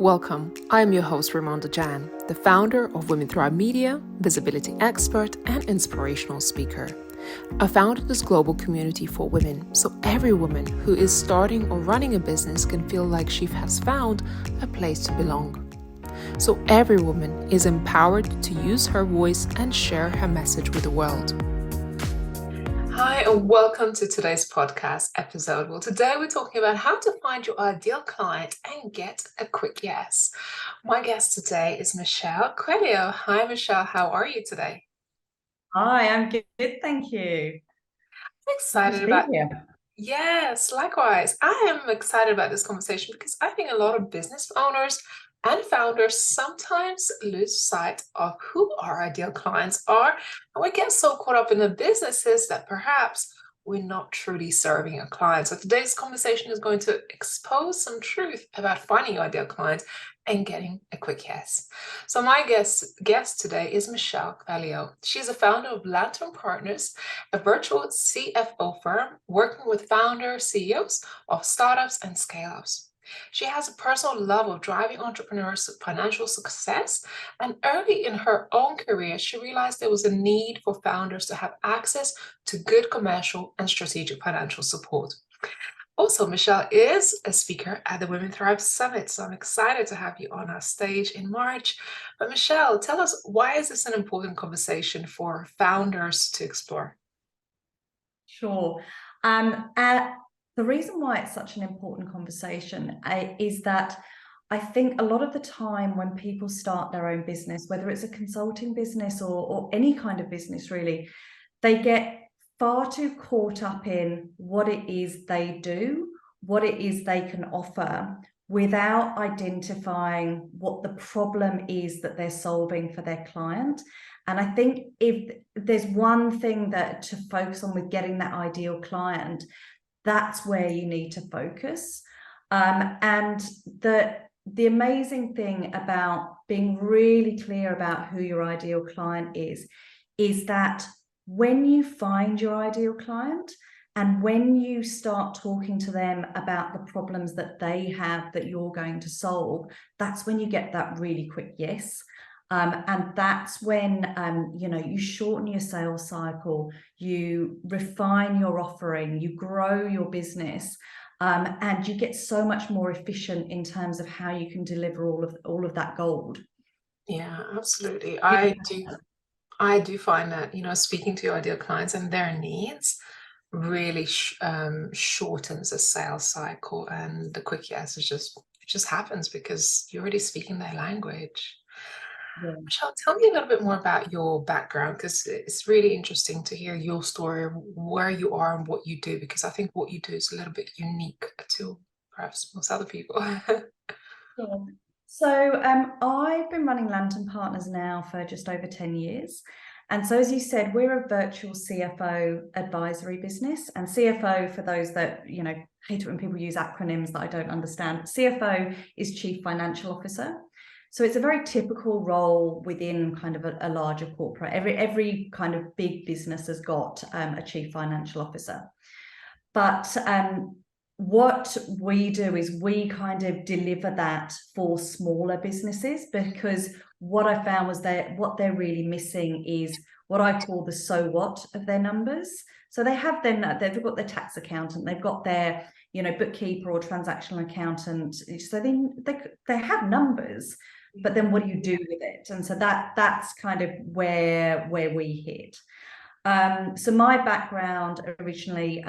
Welcome. I am your host, Ramonda Jan, the founder of Women Thrive Media, visibility expert, and inspirational speaker. I founded this global community for women so every woman who is starting or running a business can feel like she has found a place to belong. So every woman is empowered to use her voice and share her message with the world. Hi, and welcome to today's podcast episode. Well, today we're talking about how to find your ideal client and get a quick yes. My guest today is Michelle Kvello. Hi, Michelle. How are you today? Hi, I'm good, thank you. I'm Good excited to be about. here. Yes, likewise. I am excited about this conversation because I think a lot of business owners and founders sometimes lose sight of who our ideal clients are. And we get so caught up in the businesses that perhaps we're not truly serving our clients. So today's conversation is going to expose some truth about finding your ideal client and getting a quick yes. So my guest today is Michelle Kvello. She's a founder of Lantern Partners, a virtual CFO firm working with founders, CEOs of startups and scale-ups. She has a personal love of driving entrepreneurs to financial success, and early in her own career, she realized there was a need for founders to have access to good commercial and strategic financial support. Also, Michelle is a speaker at the Women Thrive Summit, so I'm excited to have you on our stage in March. But Michelle, tell us, why is this an important conversation for founders to explore? Sure. The reason why it's such an important conversation is that I think a lot of the time when people start their own business, whether it's a consulting business or any kind of business really, they get far too caught up in what it is they do, what it is they can offer, without identifying what the problem is that they're solving for their client. And I think if there's one thing that to focus on with getting that ideal client, that's where you need to focus. And the amazing thing about being really clear about who your ideal client is that when you find your ideal client and when you start talking to them about the problems that they have that you're going to solve, that's when you get that really quick yes. And that's when you shorten your sales cycle, you refine your offering, you grow your business, and you get so much more efficient in terms of how you can deliver all of that gold. Yeah, absolutely. Yeah. I do find that, speaking to your ideal clients and their needs really shortens the sales cycle, and the quick yes it just happens because you're already speaking their language. Yeah. Michelle, tell me a little bit more about your background because it's really interesting to hear your story, where you are and what you do, because I think what you do is a little bit unique to perhaps most other people. Sure. So I've been running Lantern Partners now for just over 10 years. And so, as you said, we're a virtual CFO advisory business. And CFO, for those that, hate it when people use acronyms that I don't understand, CFO is Chief Financial Officer. So it's a very typical role within kind of a larger corporate. Every kind of big business has got a Chief Financial Officer. But what we do is we kind of deliver that for smaller businesses, because what I found was that what they're really missing is what I call the so what of their numbers. So they've got their tax accountant, they've got their bookkeeper or transactional accountant. So they have numbers, but then what do you do with it? And so that's kind of where we hit. So my background originally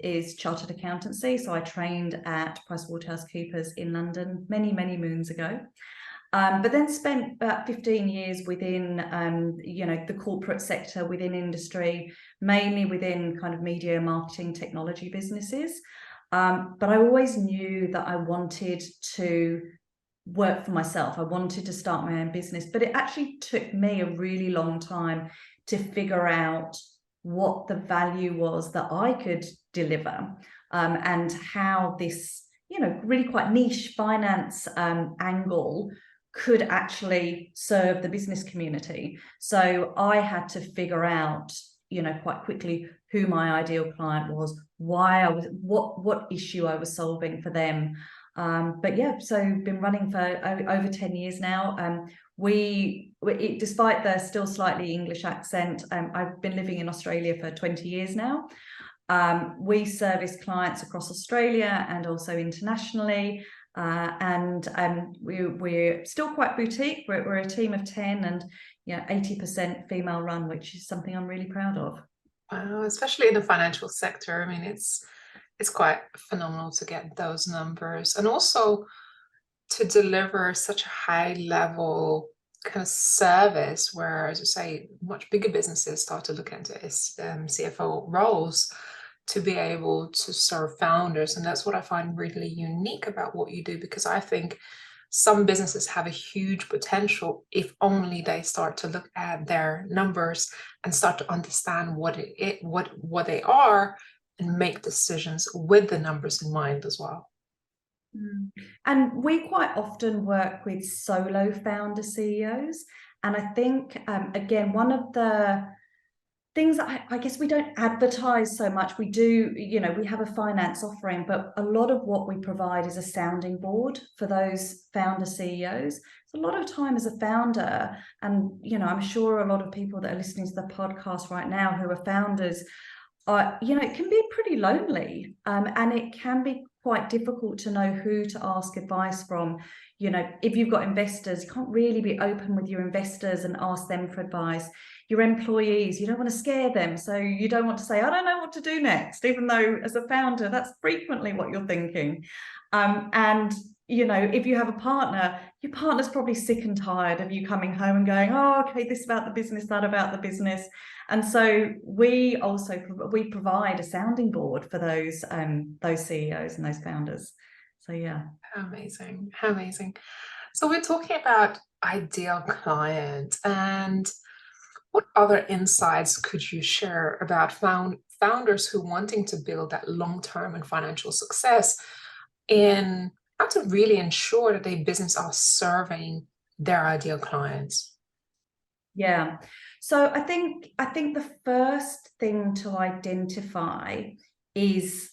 is chartered accountancy. So I trained at PricewaterhouseCoopers in London many, many moons ago. But then spent about 15 years within, the corporate sector, within industry, mainly within kind of media, marketing, technology businesses. But I always knew that I wanted to work for myself. I wanted to start my own business, but it actually took me a really long time to figure out what the value was that I could deliver, and how this, really quite niche finance angle could actually serve the business community. So I had to figure out, quite quickly who my ideal client was, why I was, what issue I was solving for them, But yeah, so been running for over 10 years now. Despite the still slightly English accent, I've been living in Australia for 20 years now. We service clients across Australia and also internationally. We're still quite boutique. We're a team of 10 and 80% female run, which is something I'm really proud of. Wow, especially in the financial sector. I mean, it's quite phenomenal to get those numbers, and also to deliver such a high level kind of service where, as you say, much bigger businesses start to look into CFO roles to be able to serve founders. And that's what I find really unique about what you do, because I think some businesses have a huge potential if only they start to look at their numbers and start to understand what they are, and make decisions with the numbers in mind as well. And we quite often work with solo founder CEOs. And I think, again, one of the things that I guess we don't advertise so much, we do, we have a finance offering, but a lot of what we provide is a sounding board for those founder CEOs. So a lot of time as a founder, and, I'm sure a lot of people that are listening to the podcast right now who are founders, it can be pretty lonely, and it can be quite difficult to know who to ask advice from. If you've got investors, you can't really be open with your investors and ask them for advice. Your employees, you don't want to scare them, so you don't want to say, I don't know what to do next, even though as a founder, that's frequently what you're thinking. If you have a partner, your partner's probably sick and tired of you coming home and going, oh, okay, this about the business, that about the business. And so we provide a sounding board for those CEOs and those founders. So yeah. How amazing. How amazing. So we're talking about ideal client, and what other insights could you share about founders who wanting to build that long-term and financial success, in how to really ensure that their business are serving their ideal clients? Yeah. So I think the first thing to identify is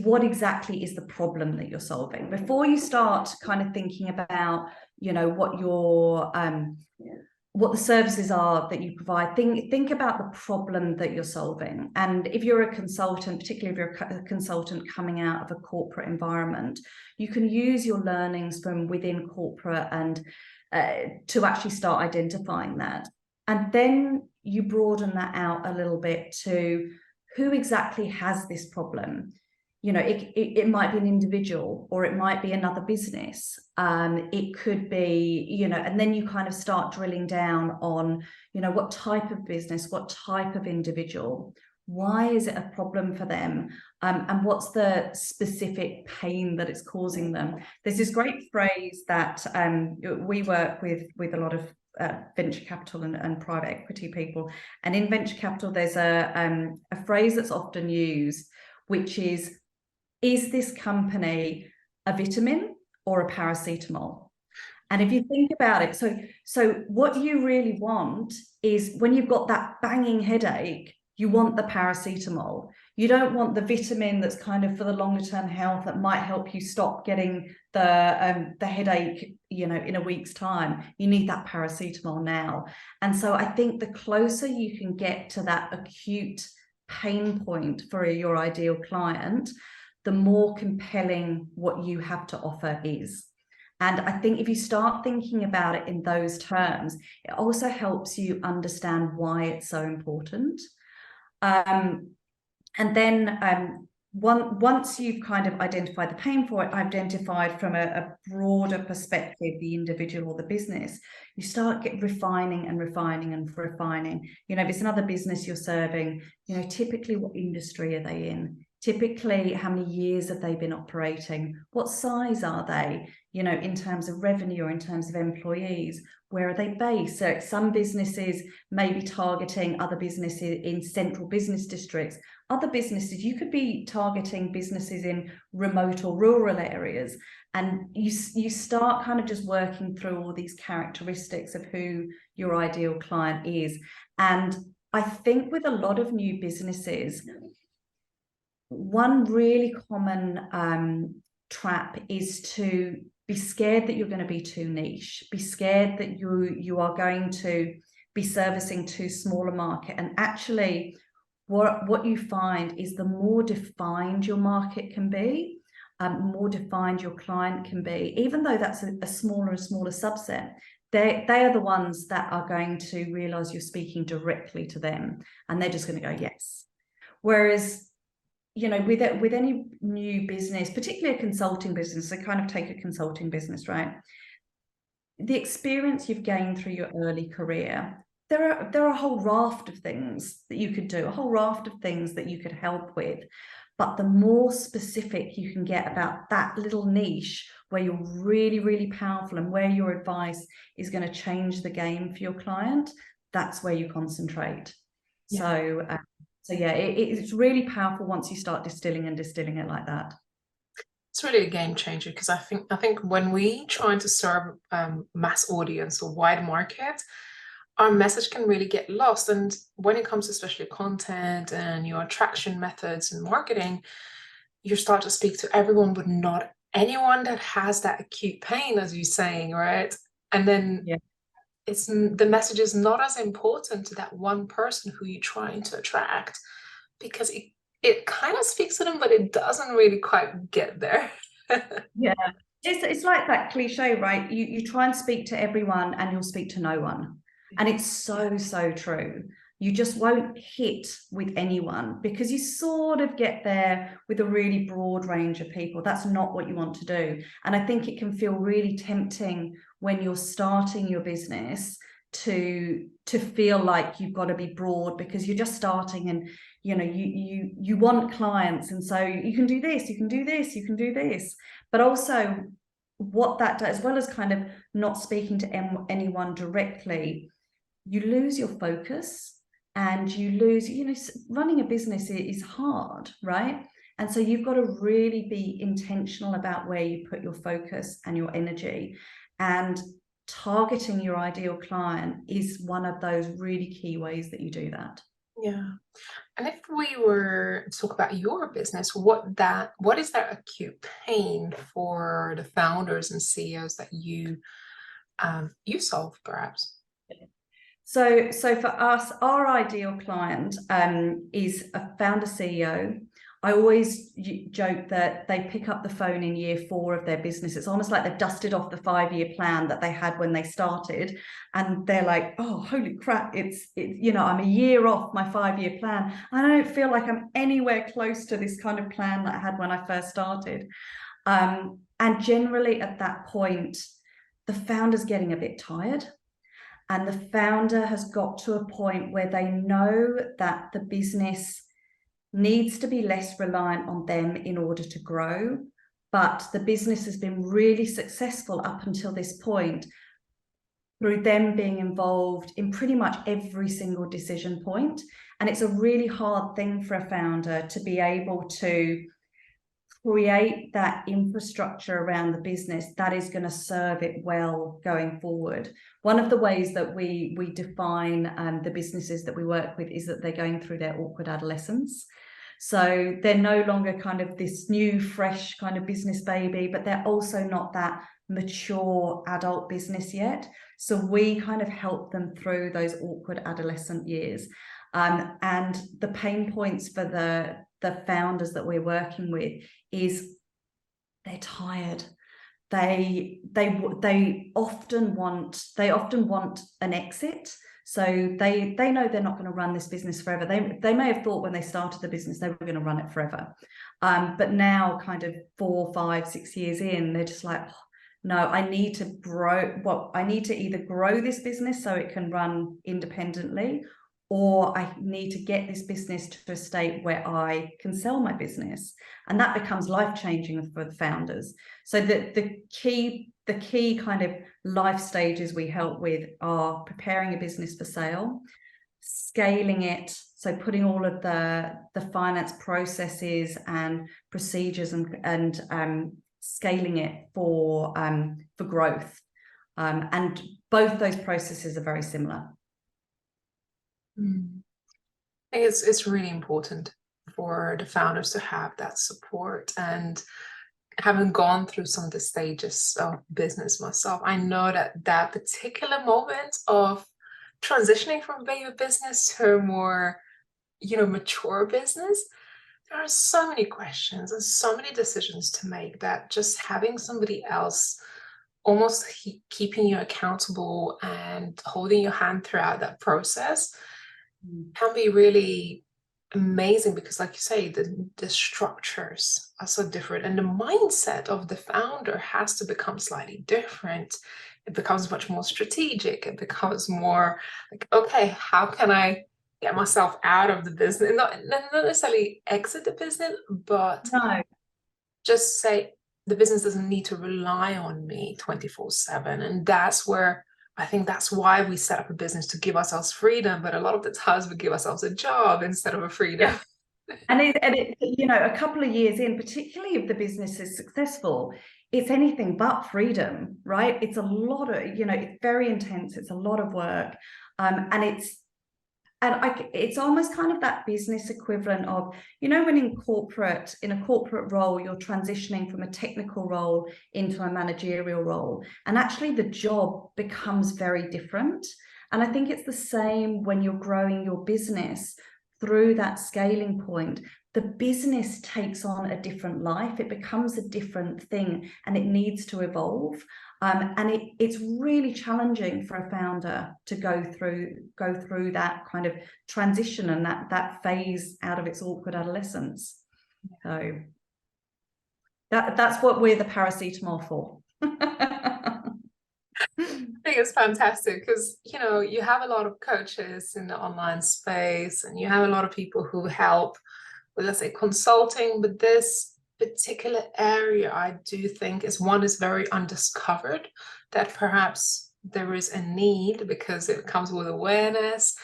what exactly is the problem that you're solving before you start kind of thinking about, what the services are that you provide. Think about the problem that you're solving. And if you're a consultant, particularly if you're a consultant coming out of a corporate environment, you can use your learnings from within corporate and to actually start identifying that. And then you broaden that out a little bit to who exactly has this problem. It might be an individual, or it might be another business. It could be, and then you kind of start drilling down on, what type of business, what type of individual, why is it a problem for them, and what's the specific pain that it's causing them. There's this great phrase that we work with a lot of venture capital and private equity people, and in venture capital there's a phrase that's often used, which is this company a vitamin or a paracetamol? And if you think about it, so what you really want is, when you've got that banging headache, you want the paracetamol. You don't want the vitamin that's kind of for the longer term health that might help you stop getting the headache, in a week's time. You need that paracetamol now. And so I think the closer you can get to that acute pain point for your ideal client, the more compelling what you have to offer is. And I think if you start thinking about it in those terms, it also helps you understand why it's so important. And then once you've kind of identified the pain for it, identified from a broader perspective the individual or the business, you start refining and refining and refining. If it's another business you're serving, typically what industry are they in? Typically, how many years have they been operating? What size are they, in terms of revenue or in terms of employees? Where are they based? So some businesses may be targeting other businesses in central business districts. Other businesses, you could be targeting businesses in remote or rural areas. And you start kind of just working through all these characteristics of who your ideal client is. And I think with a lot of new businesses, one really common trap is to be scared that you're going to be too niche, be scared that you are going to be servicing too small a market. And actually, what you find is the more defined your market can be, more defined your client can be, even though that's a smaller and smaller subset, they are the ones that are going to realize you're speaking directly to them, and they're just going to go yes. Whereas, you know, with any new business, particularly a consulting business, so kind of take a consulting business, right? The experience you've gained through your early career, there are a whole raft of things that you could do, a whole raft of things that you could help with. But the more specific you can get about that little niche where you're really, really powerful and where your advice is going to change the game for your client, that's where you concentrate. Yeah. So yeah, it's really powerful once you start distilling it like that. It's really a game changer, because I think when we try to serve mass audience or wide market, our message can really get lost. And when it comes to especially content and your attraction methods and marketing, you start to speak to everyone, but not anyone that has that acute pain, as you're saying, right? And then it's the message is not as important to that one person who you're trying to attract, because it kind of speaks to them, but it doesn't really quite get there. Yeah, it's like that cliche, right? You try and speak to everyone and you'll speak to no one. And it's so true. You just won't hit with anyone because you sort of get there with a really broad range of people. That's not what you want to do. And I think it can feel really tempting when you're starting your business to feel like you've got to be broad because you're just starting, and you know you want clients, and so you can do this, you can do this, you can do this. But also what that does, as well as kind of not speaking to anyone directly, you lose your focus and you lose, you know, running a business is hard, right? And so you've got to really be intentional about where you put your focus and your energy, and targeting your ideal client is one of those really key ways that you do that. Yeah. And if we were to talk about your business, what is that acute pain for the founders and CEOs that you solve, perhaps? So for us, our ideal client is a founder CEO. I always joke that they pick up the phone in year 4 of their business. It's almost like they've dusted off the 5-year plan that they had when they started, and they're like, "Oh, holy crap! You know, I'm a year off my 5-year plan. I don't feel like I'm anywhere close to this kind of plan that I had when I first started." And generally at that point, the founder's getting a bit tired. And the founder has got to a point where they know that the business needs to be less reliant on them in order to grow. But the business has been really successful up until this point through them being involved in pretty much every single decision point. And it's a really hard thing for a founder to be able to create that infrastructure around the business that is going to serve it well going forward. One of the ways that we define the businesses that we work with is that they're going through their awkward adolescence. So they're no longer kind of this new, fresh kind of business baby, but they're also not that mature adult business yet. So we kind of help them through those awkward adolescent years. And the pain points for the founders that we're working with is they're tired. They often want an exit. So they know they're not going to run this business forever. They may have thought when they started the business they were going to run it forever, but now, kind of 4, 5, 6 years in, they're just like, oh, no, I need to grow. Well, I need to either grow this business so it can run independently, or I need to get this business to a state where I can sell my business. And that becomes life-changing for the founders. So the key kind of life stages we help with are preparing a business for sale, scaling it, so putting all of the finance processes and procedures and scaling it for growth. And both those processes are very similar. I think it's really important for the founders to have that support and having gone through some of the stages of business myself, I know that that particular moment of transitioning from a baby business to a more, mature business, there are so many questions and so many decisions to make that just having somebody else almost keeping you accountable and holding your hand throughout that process can be really amazing, because like you say, the structures are so different and the mindset of the founder has to become slightly different. It becomes much more strategic. It becomes more like, okay, how can I get myself out of the business, not necessarily exit the business, but No. just say the business doesn't need to rely on me 24/7. And that's where I think that's why we set up a business, to give ourselves freedom. But a lot of the times we give ourselves a job instead of a freedom. Yeah. And a couple of years in, particularly if the business is successful, it's anything but freedom, right? It's a lot of, it's very intense. It's a lot of work. It's almost kind of that business equivalent of, when in a corporate role, you're transitioning from a technical role into a managerial role, and actually the job becomes very different. And I think it's the same when you're growing your business through that scaling point. The business takes on a different life. It becomes a different thing, and it needs to evolve. And it's really challenging for a founder to go through that kind of transition and that phase out of its awkward adolescence. So that's what we're the paracetamol for. I think it's fantastic because, you have a lot of coaches in the online space and you have a lot of people who help with, let's say, consulting, but this particular area I do think is very undiscovered, that perhaps there is a need because it comes with awareness.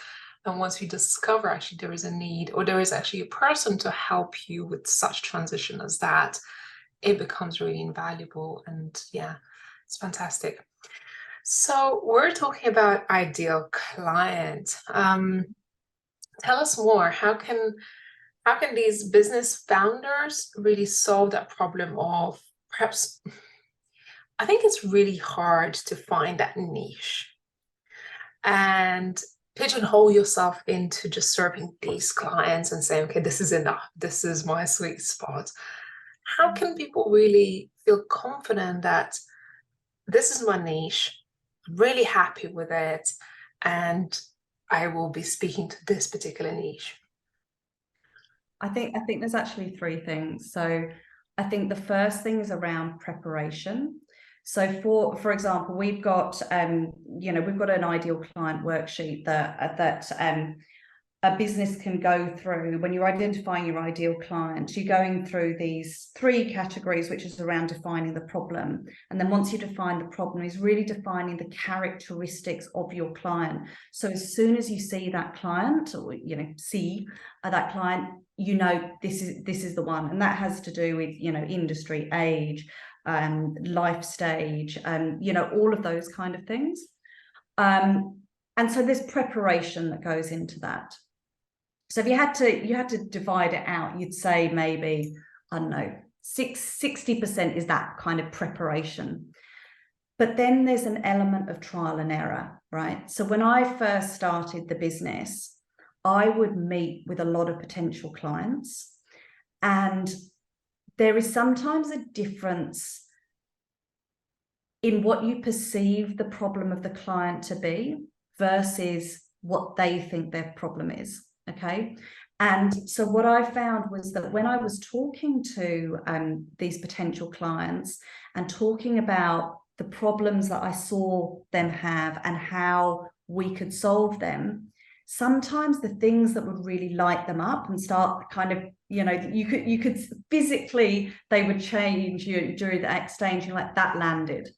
And once you discover actually there is a need, or there is actually a person to help you with such transition as that, it becomes really invaluable. And yeah, it's fantastic. So we're talking about ideal client. Tell us more. How can these business founders really solve that problem of, perhaps, I think it's really hard to find that niche and pigeonhole yourself into just serving these clients and saying, okay, this is enough. This is my sweet spot. How can people really feel confident that this is my niche, I'm really happy with it, and I will be speaking to this particular niche? I think there's actually three things. So I think the first thing is around preparation. So for example, we've got we've got an ideal client worksheet that a business can go through. When you're identifying your ideal client, you're going through these three categories, which is around defining the problem. And then once you define the problem, is really defining the characteristics of your client. So as soon as you see that client, or see that client, this is the one. And that has to do with industry, age, life stage, all of those kind of things. And so there's preparation that goes into that. So if you had to divide it out, you'd say maybe, I don't know, 60% is that kind of preparation. But then there's an element of trial and error, right? So when I first started the business, I would meet with a lot of potential clients, and there is sometimes a difference in what you perceive the problem of the client to be versus what they think their problem is. Okay. And so what I found was that when I was talking to these potential clients and talking about the problems that I saw them have and how we could solve them, sometimes the things that would really light them up and start kind of, you could physically, they would change during the exchange, like that landed.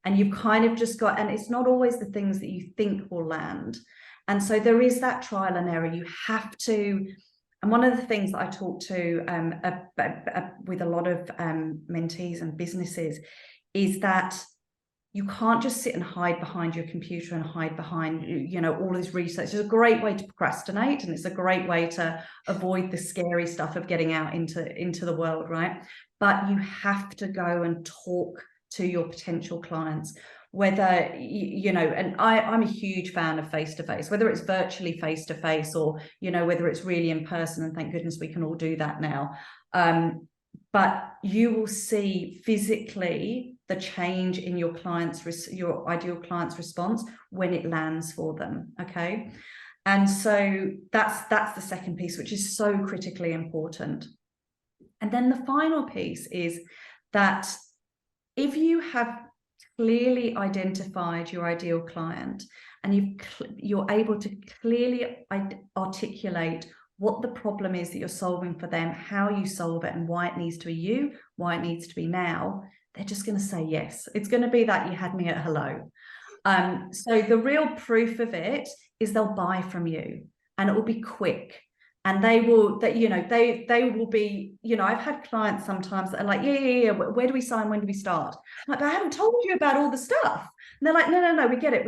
And you've kind of just got, and it's not always the things that you think will land. And so there is that trial and error. You have to, and one of the things that I talk to with a lot of mentees and businesses is that you can't just sit and hide behind your computer and hide behind, you know, all this research. It's a great way to procrastinate, and it's a great way to avoid the scary stuff of getting out into the world, right? But you have to go and talk to your potential clients, whether, you know, and I'm a huge fan of face-to-face, whether it's virtually face-to-face or, you know, whether it's really in person, and thank goodness we can all do that now. But you will see physically the change in your your ideal client's response when it lands for them, okay? And so that's the second piece, which is so critically important. And then the final piece is that if you have clearly identified your ideal client and you're able to clearly articulate what the problem is that you're solving for them, how you solve it, and why it needs to be you, why it needs to be now, they're just going to say yes. It's going to be that you had me at hello. So the real proof of it is they'll buy from you, and it will be quick. And they will, you know, they will be, you know, I've had clients sometimes that are like, yeah, where do we sign? When do we start? I'm like, but I haven't told you about all the stuff. And they're like, no, we get it.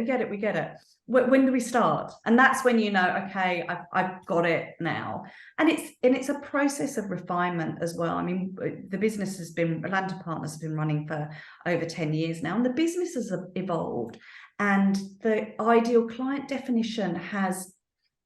When do we start? And that's when you know, okay, I've got it now. And it's a process of refinement as well. I mean, the business has been, Lantern Partners has been running for over 10 years now, and the business has evolved, and the ideal client definition has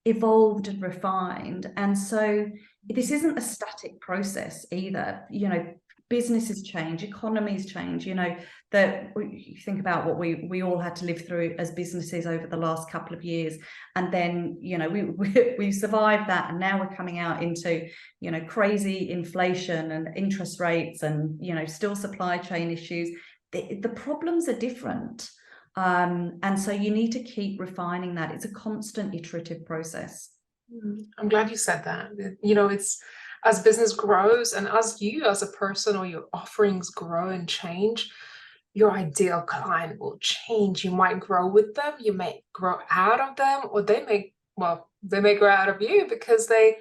evolved and refined. And so this isn't a static process either. You know, businesses change, economies change, you know, that you think about what we all had to live through as businesses over the last couple of years. And then, you know, we survived that, and now we're coming out into, you know, crazy inflation and interest rates, and, you know, still supply chain issues. The problems are different. And so you need to keep refining that. It's a constant iterative process. I'm glad you said that. You know, it's as business grows and as you as a person or your offerings grow and change, your ideal client will change. You might grow with them, you may grow out of them, or they may grow out of you because they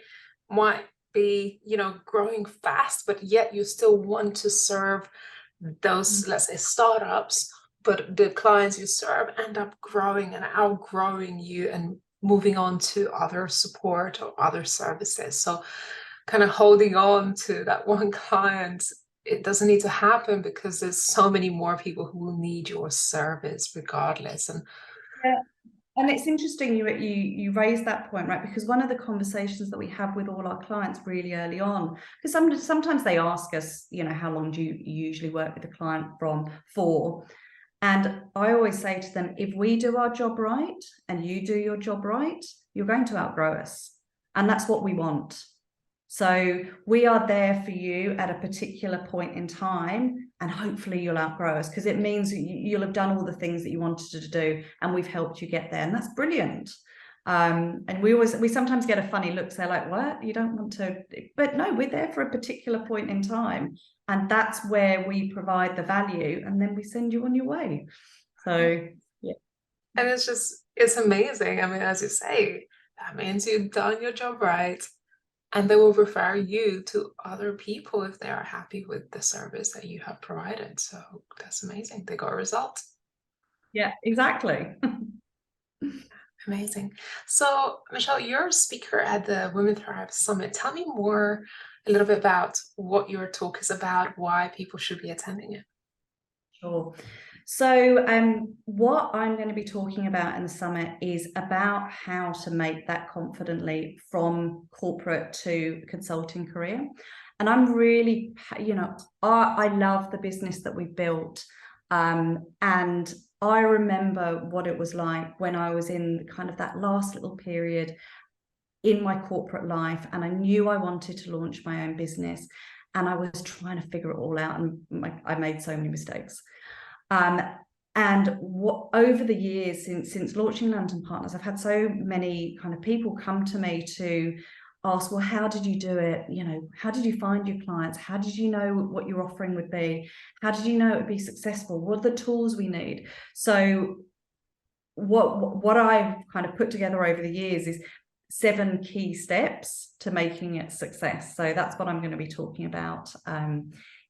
might be, you know, growing fast, but yet you still want to serve those, let's say, startups, but the clients you serve end up growing and outgrowing you and moving on to other support or other services. So kind of holding on to that one client, it doesn't need to happen because there's so many more people who will need your service regardless. And yeah. And it's interesting you raised that point, right? Because one of the conversations that we have with all our clients really early on, because sometimes they ask us, you know, how long do you usually work with a client for? And I always say to them, if we do our job right and you do your job right, you're going to outgrow us. And that's what we want. So we are there for you at a particular point in time, and hopefully you'll outgrow us, because it means you'll have done all the things that you wanted to do, and we've helped you get there. And that's brilliant. And we sometimes get a funny look. They're like, what? You don't want to? But no, we're there for a particular point in time. And that's where we provide the value, and then we send you on your way. So, yeah. And it's amazing. I mean, as you say, that means you've done your job right. And they will refer you to other people if they are happy with the service that you have provided. So that's amazing. They got a result. Yeah, exactly. Amazing. So, Michelle, you're a speaker at the Women Thrive Summit. Tell me more, a little bit about what your talk is about, why people should be attending it. Sure. So what I'm going to be talking about in the summit is about how to make that confident leap from corporate to consulting career. And I'm really, you know, I love the business that we've built. And I remember what it was like when I was in kind of that last little period in my corporate life, and I knew I wanted to launch my own business, and I was trying to figure it all out, and I made so many mistakes. And what over the years since launching Lantern Partners, I've had so many kind of people come to me to ask, well, how did you do it? You know, how did you find your clients? How did you know what your offering would be? How did you know it would be successful? What are the tools we need? So what I've kind of put together over the years is 7 key steps to making it success. So that's what I'm going to be talking about at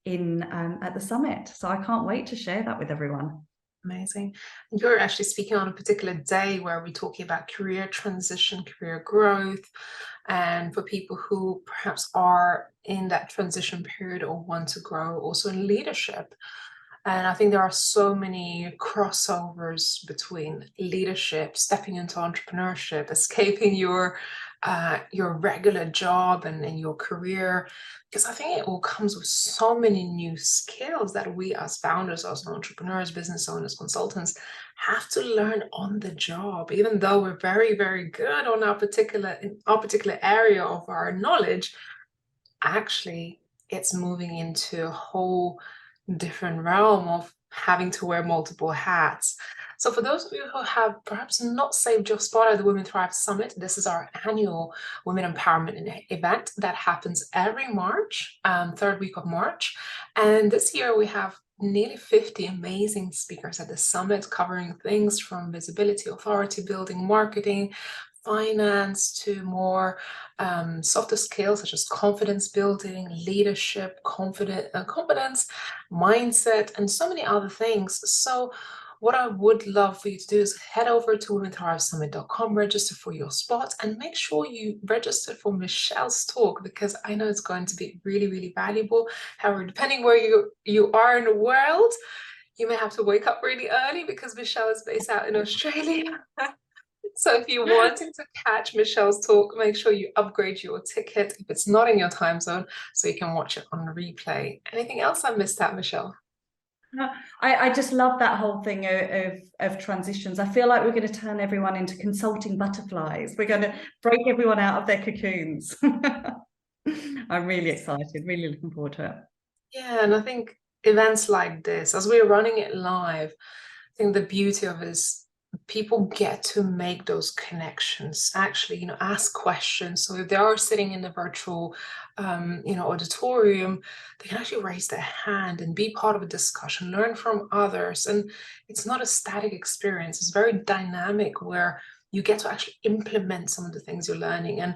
the summit. So I can't wait to share that with everyone. Amazing. You're actually speaking on a particular day where we're talking about career transition, career growth, and for people who perhaps are in that transition period or want to grow also in leadership. And I think there are so many crossovers between leadership, stepping into entrepreneurship, escaping your regular job and your career, because I think it all comes with so many new skills that we as founders, as entrepreneurs, business owners, consultants have to learn on the job. Even though we're very, very good on our particular area of our knowledge, actually it's moving into a whole different realm of having to wear multiple hats. So for those of you who have perhaps not saved your spot at the Women Thrive Summit, this is our annual women empowerment event that happens every March, third week of March. And this year we have nearly 50 amazing speakers at the summit covering things from visibility, authority building, marketing, finance to more softer skills such as confidence building, leadership, confidence, mindset, and so many other things. So what I would love for you to do is head over to womenthrivesummit.com, register for your spot, and make sure you register for Michelle's talk, because I know it's going to be really, really valuable. However, depending where you are in the world, you may have to wake up really early because Michelle is based out in Australia. So if you're wanting to catch Michelle's talk, make sure you upgrade your ticket if it's not in your time zone so you can watch it on replay. Anything else I missed out, Michelle? I just love that whole thing of transitions. I feel like we're going to turn everyone into consulting butterflies. We're going to break everyone out of their cocoons. I'm really excited, really looking forward to it. Yeah, and I think events like this, as we're running it live, I think the beauty of it is people get to make those connections, actually, ask questions. So if they are sitting in the virtual, auditorium, they can actually raise their hand and be part of a discussion, learn from others. And it's not a static experience. It's very dynamic where you get to actually implement some of the things you're learning. And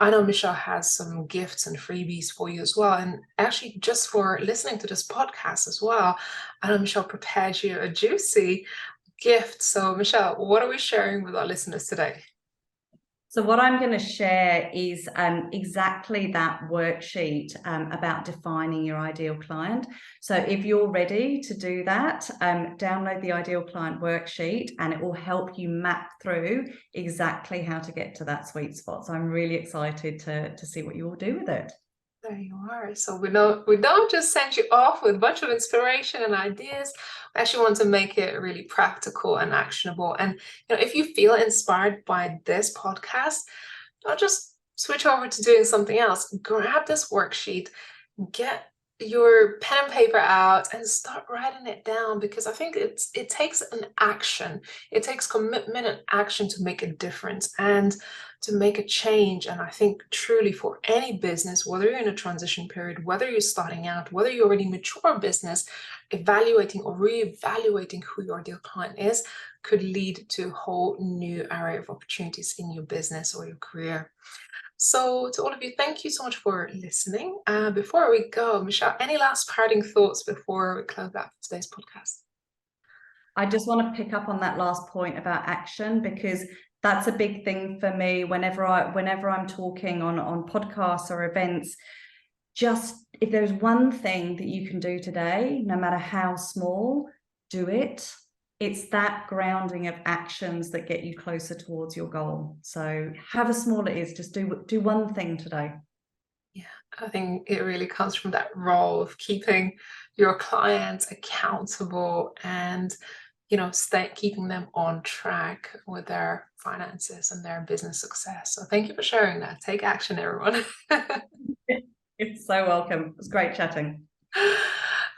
I know Michelle has some gifts and freebies for you as well. And actually, just for listening to this podcast as well, I know Michelle prepared you a juicy gift. So, Michelle, what are we sharing with our listeners today? So what I'm going to share is exactly that worksheet about defining your ideal client. So if you're ready to do that, download the ideal client worksheet and it will help you map through exactly how to get to that sweet spot. So I'm really excited to see what you will do with it. There you are. So we don't just send you off with a bunch of inspiration and ideas. We actually want to make it really practical and actionable. And if you feel inspired by this podcast, don't just switch over to doing something else. Grab this worksheet, get your pen and paper out and start writing it down, because I think it takes an action. It takes commitment and action to make a difference and to make a change. And I think truly for any business, whether you're in a transition period, whether you're starting out, whether you're already mature business, evaluating or reevaluating who your ideal client is could lead to a whole new area of opportunities in your business or your career. So, to all of you, thank you so much for listening. Before we go, Michelle, any last parting thoughts before we close out today's podcast? I just want to pick up on that last point about action, because that's a big thing for me whenever I'm talking on podcasts or events. Just if there's one thing that you can do today, no matter how small, do it. It's that grounding of actions that get you closer towards your goal. So however small it is, just do one thing today. Yeah, I think it really comes from that role of keeping your clients accountable and keeping them on track with their finances and their business success. So thank you for sharing that. Take action, everyone. You're so welcome. It was great chatting.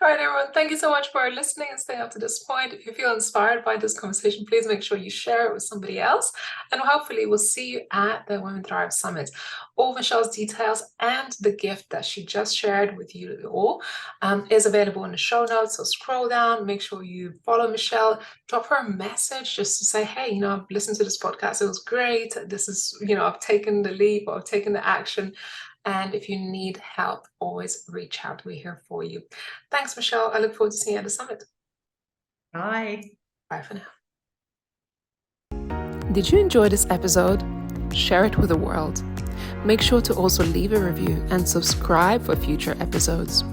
All right, everyone, thank you so much for listening and staying up to this point. If you feel inspired by this conversation, please make sure you share it with somebody else. And hopefully we'll see you at the Women Thrive Summit. All Michelle's details and the gift that she just shared with you all is available in the show notes. So scroll down, make sure you follow Michelle, drop her a message just to say, hey, I've listened to this podcast. It was great. This is, I've taken the leap or I've taken the action. And if you need help, always reach out. We're here for you. Thanks, Michelle. I look forward to seeing you at the summit. Bye. Bye for now. Did you enjoy this episode? Share it with the world. Make sure to also leave a review and subscribe for future episodes.